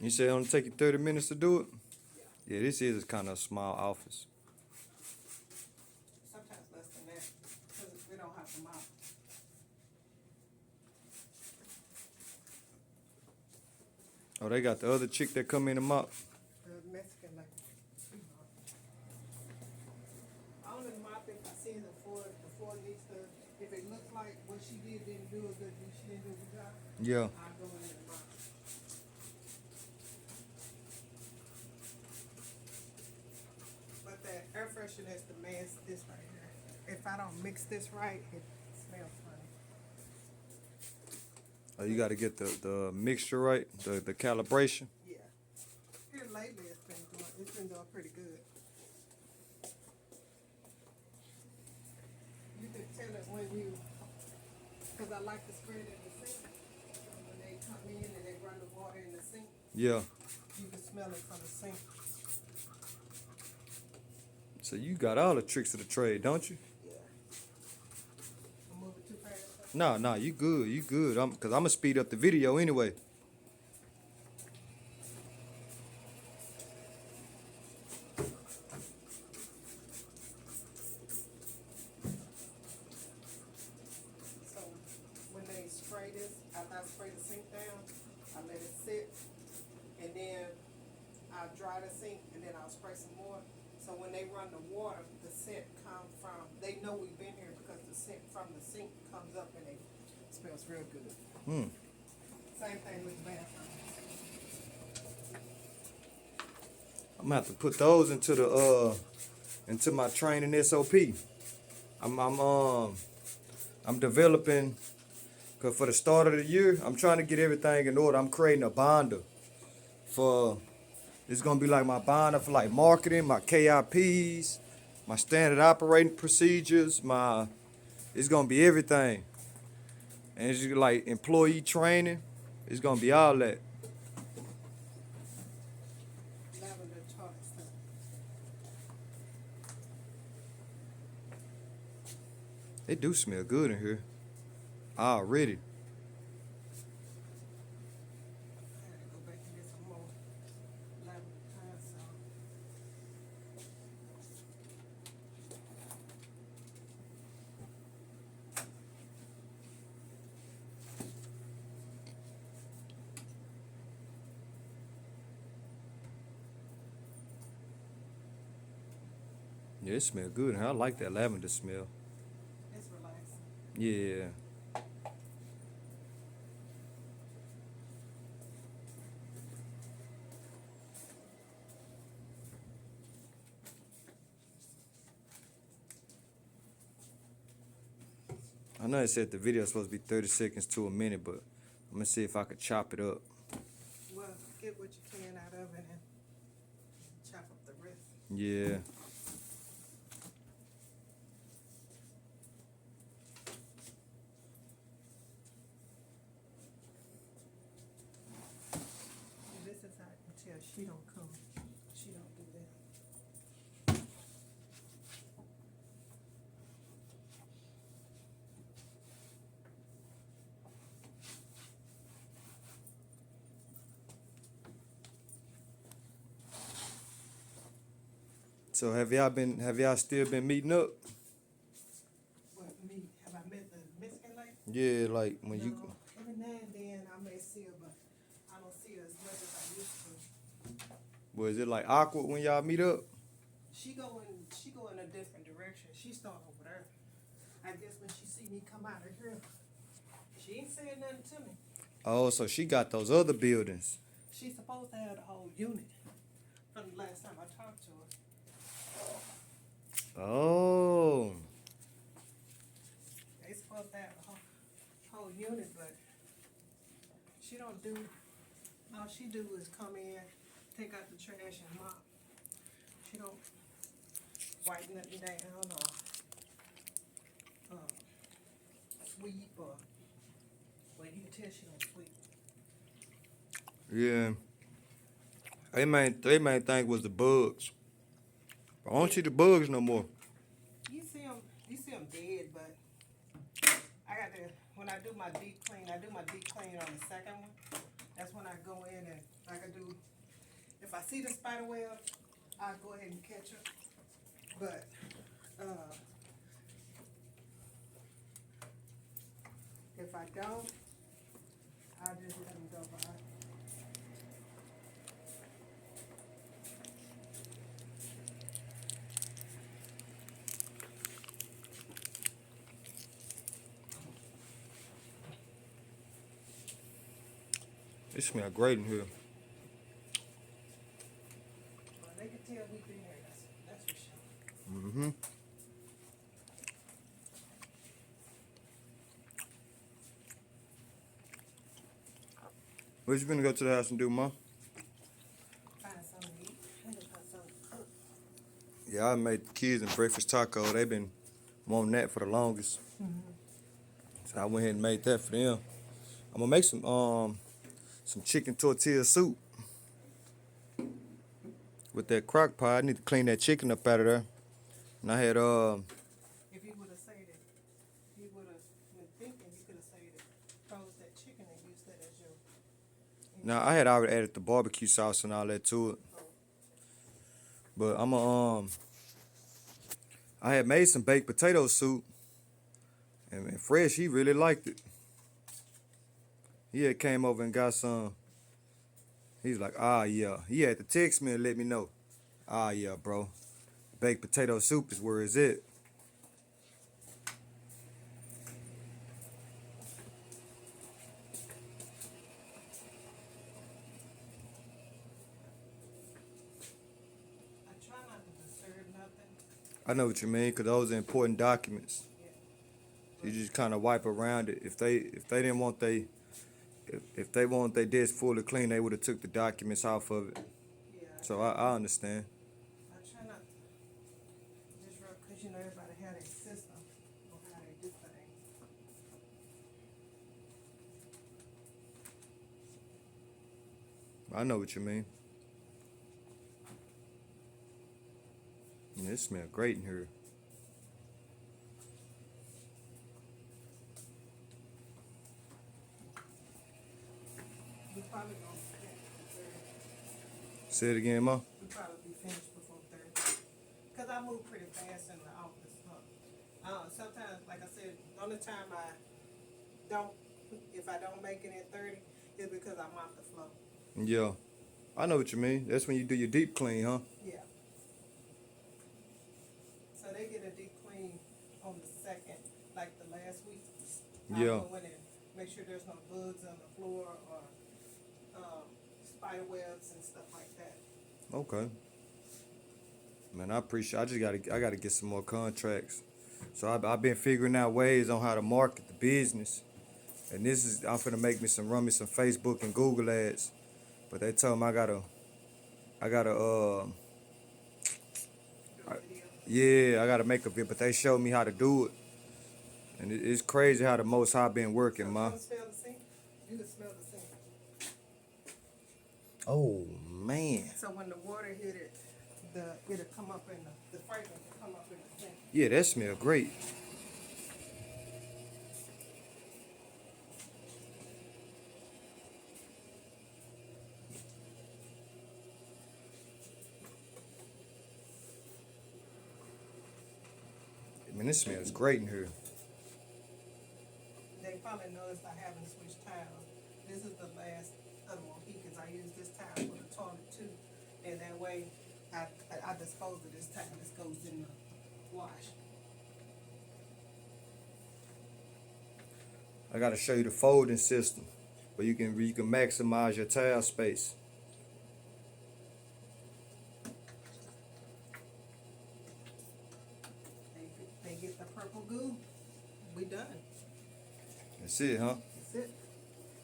You say it only take you 30 minutes to do it? Yeah, this is kind of a small office. Sometimes less than that, because we don't have to mop. Oh, they got the other chick that come in and mop. The Mexican lady. I only mop if I see it before it needs to, if it looks like what she didn't do a good, she didn't do a good job, Yeah. I'll go in and mop. But that air freshener is the man, this right here. If I don't mix this right, it smells funny. Oh, you got to get the mixture right, the calibration. Yeah. Here lately it's been doing pretty good. You can tell it when you, because I like to spread it in the sink. So when they come in and they run the water in the sink, Yeah. you can smell it from the sink. So you got all the tricks of the trade, don't you? Yeah. I'm moving too fast. Nah, you good, you good. Cause I'm gonna speed up the video anyway. So when they spray this, after I spray the sink down, I let it sit, and then I dry the sink, and then I'll spray some more. So when they run the water, the scent comes from, they know we've been here because the scent from the sink comes up and it smells real good. Same thing with the bathroom. I'm gonna have to put those into my training SOP. I'm developing, cause for the start of the year, I'm trying to get everything in order. I'm creating a binder for. It's gonna be like my binder for like marketing, my KIPs, my standard operating procedures, it's gonna be everything. And it's just like employee training. It's gonna be all that. Lavender tart stuff. They do smell good in here. Already. I had to go back and get some more lavender tart sauce. Yeah, it smells good. And I like that lavender smell. It's relaxing. Yeah. I know it said the video is supposed to be 30 seconds to a minute, but I'm gonna see if I could chop it up. Well, get what you can out of it and chop up the rest. Yeah. And this is how I can tell she don't come. She don't do that. So have y'all still been meeting up? What, me, have I met the Mexican lady? Yeah, like when you. No, every now and then I may see her, but I don't see her as much as I used to. Was it like awkward when y'all meet up? She go in a different direction. She start over there. I guess when she see me come out of here, she ain't saying nothing to me. Oh, so she got those other buildings. She's supposed to have the whole unit from the last time I talked to her. Oh. They supposed to have the whole unit, but she don't do, all she do is come in, take out the trash and mop. She don't wipe nothing down or sweep or, well, you can tell she don't sweep. Yeah. They main thing was the bugs. I don't see the bugs no more. You see them dead, but I got to, when I do my deep clean on the second one, that's when I go in and Like I do, if I see the spider web, I go ahead and catch her. But, if I don't, I just let them go by. It smell great in here. Well, they can tell we've been here, that's for sure. Mm-hmm. What you gonna go to the house and do, Ma? Find something to eat. I need to find something to cook. Yeah, I made the kids a breakfast taco. They've been wanting that for the longest. So I went ahead and made that for them. I'm gonna make some chicken tortilla soup with that crock pot. I need to clean that chicken up out of there. And I had If you would have said it, you would have been thinking you could have said it, froze that chicken and used that as your. now I had already added the barbecue sauce and all that to it. But I had made some baked potato soup, and Fresh, he really liked it. He had came over and got some. He's like, ah, yeah. He had to text me and let me know. Ah, yeah, bro. Baked potato soup is where it's at. I try not to disturb nothing. I know what you mean, cause those are important documents. You just kind of wipe around it. If they didn't want if they want their desk fully clean, they would have took the documents off of it. Yeah, So I understand. I try not to, just real, cause you know everybody had a system on how they do things. I know what you mean. Yeah, it smells great in here. We probably gonna finish before 30. Say it again, Ma. We probably be finished before 30. Cause I move pretty fast in the office, huh? Sometimes, like I said, the only time if I don't make it in 30, is because I'm off the flow. Yeah, I know what you mean. That's when you do your deep clean, huh? Yeah. So they get a deep clean on the second, like the last week. Yeah. I go in and make sure there's no bugs on the floor or, spider webs and stuff like that. Okay. Man, I appreciate. I gotta get some more contracts. So I've been figuring out ways on how to market the business, and I'm finna run me some Facebook and Google ads. But they told me I gotta Do a I- video. yeah, I gotta make a video. But they showed me how to do it, and it's crazy how the Most High been working, So ma. come smell the sink. You can smell the sink. Oh man. So when the water hit it, it'll come up in the fragrance will come up in the sink. Yeah, that smell great. Man, this smells great in here. They probably noticed I haven't switched towels. This is the last other one because I use this towel for the toilet too. And that way I dispose of this towel. This goes in the wash. I gotta show you the folding system, where you can maximize your towel space. They get the purple goo. We done. That's it, huh? That's it.